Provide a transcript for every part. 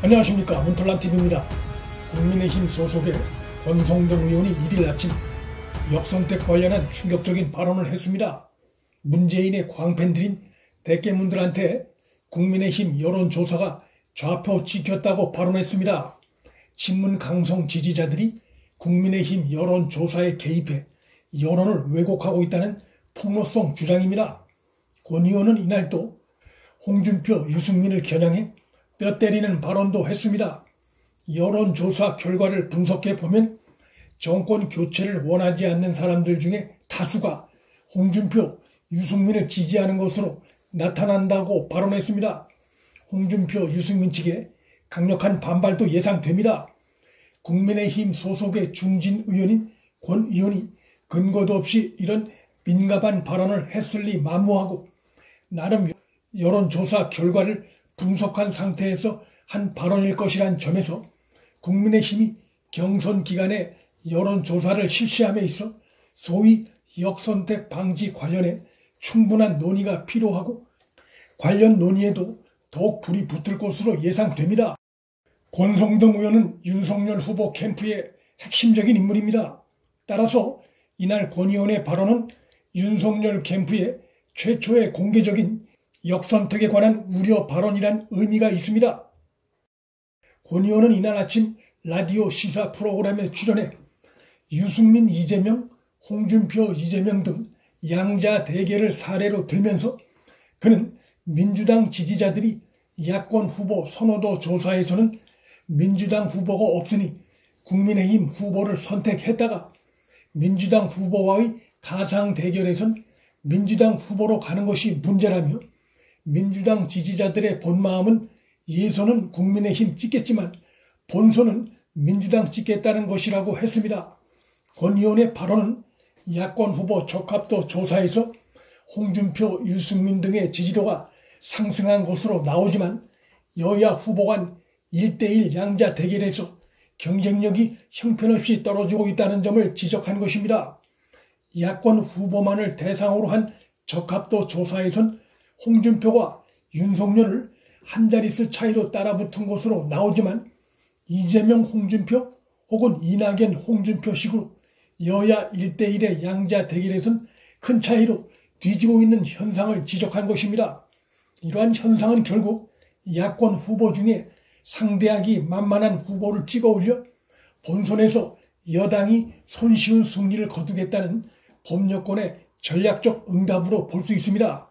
안녕하십니까, 문털남TV입니다. 국민의힘 소속의 권성동 의원이 1일 아침 역선택 관련한 충격적인 발언을 했습니다. 문재인의 광팬들인 대깨문들한테 국민의힘 여론조사가 좌표 찍혔다고 발언했습니다. 친문 강성 지지자들이 국민의힘 여론조사에 개입해 여론을 왜곡하고 있다는 폭로성 주장입니다. 권 의원은 이날 또 홍준표, 유승민을 겨냥해 뼈 때리는 발언도 했습니다. 여론조사 결과를 분석해보면 정권 교체를 원하지 않는 사람들 중에 다수가 홍준표, 유승민을 지지하는 것으로 나타난다고 발언했습니다. 홍준표, 유승민 측에 강력한 반발도 예상됩니다. 국민의힘 소속의 중진 의원인 권 의원이 근거도 없이 이런 민감한 발언을 했을리 만무하고 나름 여론조사 결과를 분석한 상태에서 한 발언일 것이란 점에서 국민의힘이 경선 기간에 여론조사를 실시함에 있어 소위 역선택 방지 관련해 충분한 논의가 필요하고 관련 논의에도 더욱 불이 붙을 것으로 예상됩니다. 권성동 의원은 윤석열 후보 캠프의 핵심적인 인물입니다. 따라서 이날 권 의원의 발언은 윤석열 캠프의 최초의 공개적인 역선택에 관한 우려 발언이란 의미가 있습니다. 권 의원은 이날 아침 라디오 시사 프로그램에 출연해 유승민 이재명, 홍준표 이재명 등 양자 대결을 사례로 들면서 그는 민주당 지지자들이 야권 후보 선호도 조사에서는 민주당 후보가 없으니 국민의힘 후보를 선택했다가 민주당 후보와의 가상 대결에선 민주당 후보로 가는 것이 문제라며 민주당 지지자들의 본마음은 예선은 국민의힘 찍겠지만 본선은 민주당 찍겠다는 것이라고 했습니다. 권 의원의 발언은 야권 후보 적합도 조사에서 홍준표, 유승민 등의 지지도가 상승한 것으로 나오지만 여야 후보 간 1대1 양자 대결에서 경쟁력이 형편없이 떨어지고 있다는 점을 지적한 것입니다. 야권 후보만을 대상으로 한 적합도 조사에선 홍준표가 윤석열을 한 자릿수 차이로 따라붙은 것으로 나오지만 이재명 홍준표 혹은 이낙연 홍준표식으로 여야 1대1의 양자 대결에선 큰 차이로 뒤지고 있는 현상을 지적한 것입니다. 이러한 현상은 결국 야권 후보 중에 상대하기 만만한 후보를 찍어 올려 본선에서 여당이 손쉬운 승리를 거두겠다는 범여권의 전략적 응답으로 볼 수 있습니다.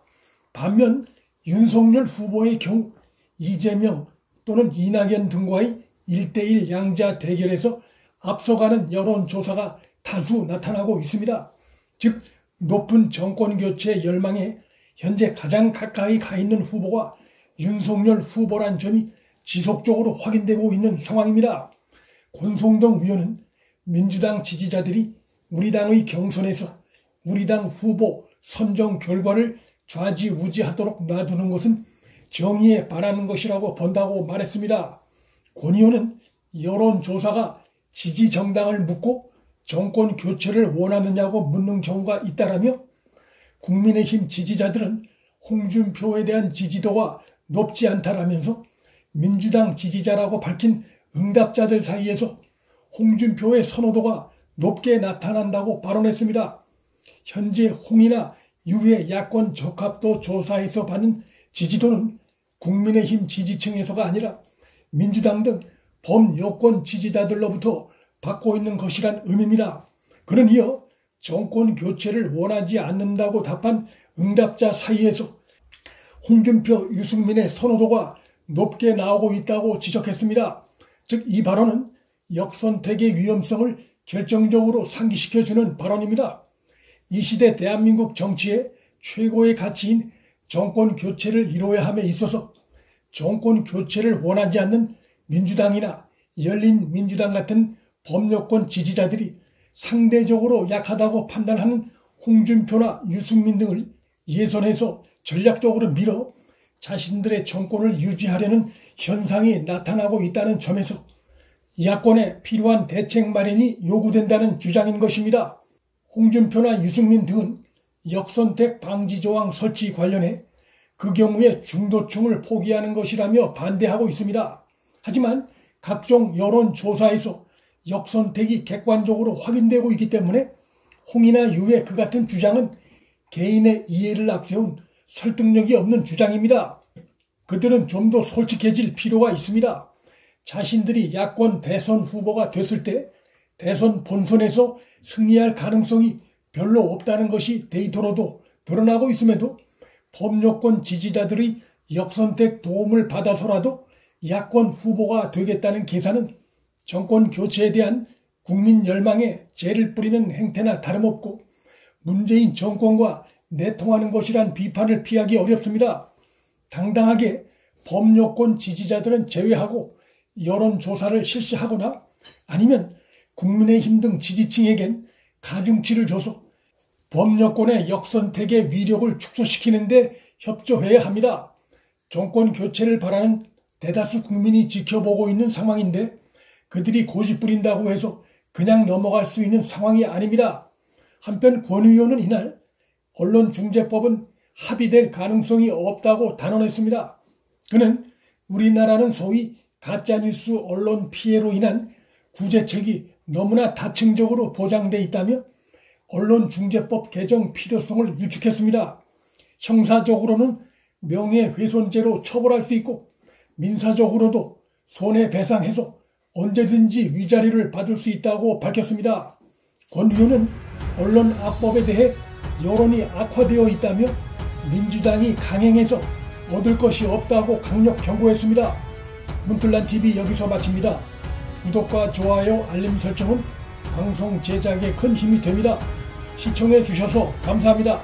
반면 윤석열 후보의 경우 이재명 또는 이낙연 등과의 1대1 양자 대결에서 앞서가는 여론조사가 다수 나타나고 있습니다. 즉 높은 정권교체 열망에 현재 가장 가까이 가 있는 후보가 윤석열 후보란 점이 지속적으로 확인되고 있는 상황입니다. 권성동 의원은 민주당 지지자들이 우리 당의 경선에서 우리 당 후보 선정 결과를 좌지우지하도록 놔두는 것은 정의에 반하는 것이라고 본다고 말했습니다. 권 의원은 여론조사가 지지 정당을 묻고 정권 교체를 원하느냐고 묻는 경우가 있다라며 국민의힘 지지자들은 홍준표에 대한 지지도가 높지 않다라면서 민주당 지지자라고 밝힌 응답자들 사이에서 홍준표의 선호도가 높게 나타난다고 발언했습니다. 현재 홍이나 유해 야권 적합도 조사에서 받는 지지도는 국민의힘 지지층에서가 아니라 민주당 등 범여권 지지자들로부터 받고 있는 것이란 의미입니다. 그는 이어 정권 교체를 원하지 않는다고 답한 응답자 사이에서 홍준표, 유승민의 선호도가 높게 나오고 있다고 지적했습니다. 즉 이 발언은 역선택의 위험성을 결정적으로 상기시켜주는 발언입니다. 이 시대 대한민국 정치의 최고의 가치인 정권 교체를 이루어야 함에 있어서 정권 교체를 원하지 않는 민주당이나 열린민주당 같은 범여권 지지자들이 상대적으로 약하다고 판단하는 홍준표나 유승민 등을 예선에서 전략적으로 밀어 자신들의 정권을 유지하려는 현상이 나타나고 있다는 점에서 야권에 필요한 대책 마련이 요구된다는 주장인 것입니다. 홍준표나 유승민 등은 역선택 방지 조항 설치 관련해 그 경우에 중도층을 포기하는 것이라며 반대하고 있습니다. 하지만 각종 여론조사에서 역선택이 객관적으로 확인되고 있기 때문에 홍이나 유의 그 같은 주장은 개인의 이해를 앞세운 설득력이 없는 주장입니다. 그들은 좀 더 솔직해질 필요가 있습니다. 자신들이 야권 대선 후보가 됐을 때 대선 본선에서 승리할 가능성이 별로 없다는 것이 데이터로도 드러나고 있음에도 범여권 지지자들의 역선택 도움을 받아서라도 야권 후보가 되겠다는 계산은 정권 교체에 대한 국민 열망에 재를 뿌리는 행태나 다름없고 문재인 정권과 내통하는 것이란 비판을 피하기 어렵습니다. 당당하게 범여권 지지자들은 제외하고 여론조사를 실시하거나 아니면 국민의힘 등 지지층에겐 가중치를 줘서 범여권의 역선택의 위력을 축소시키는 데 협조해야 합니다. 정권 교체를 바라는 대다수 국민이 지켜보고 있는 상황인데 그들이 고집부린다고 해서 그냥 넘어갈 수 있는 상황이 아닙니다. 한편 권 의원은 이날 언론중재법은 합의될 가능성이 없다고 단언했습니다. 그는 우리나라는 소위 가짜뉴스 언론 피해로 인한 구제책이 너무나 다층적으로 보장돼 있다며 언론중재법 개정 필요성을 일축했습니다. 형사적으로는 명예훼손죄로 처벌할 수 있고 민사적으로도 손해배상해서 언제든지 위자료를 받을 수 있다고 밝혔습니다. 권 의원은 언론 악법에 대해 여론이 악화되어 있다며 민주당이 강행해서 얻을 것이 없다고 강력 경고했습니다. 문틀란TV 여기서 마칩니다. 구독과 좋아요, 알림 설정은 방송 제작에 큰 힘이 됩니다. 시청해 주셔서 감사합니다.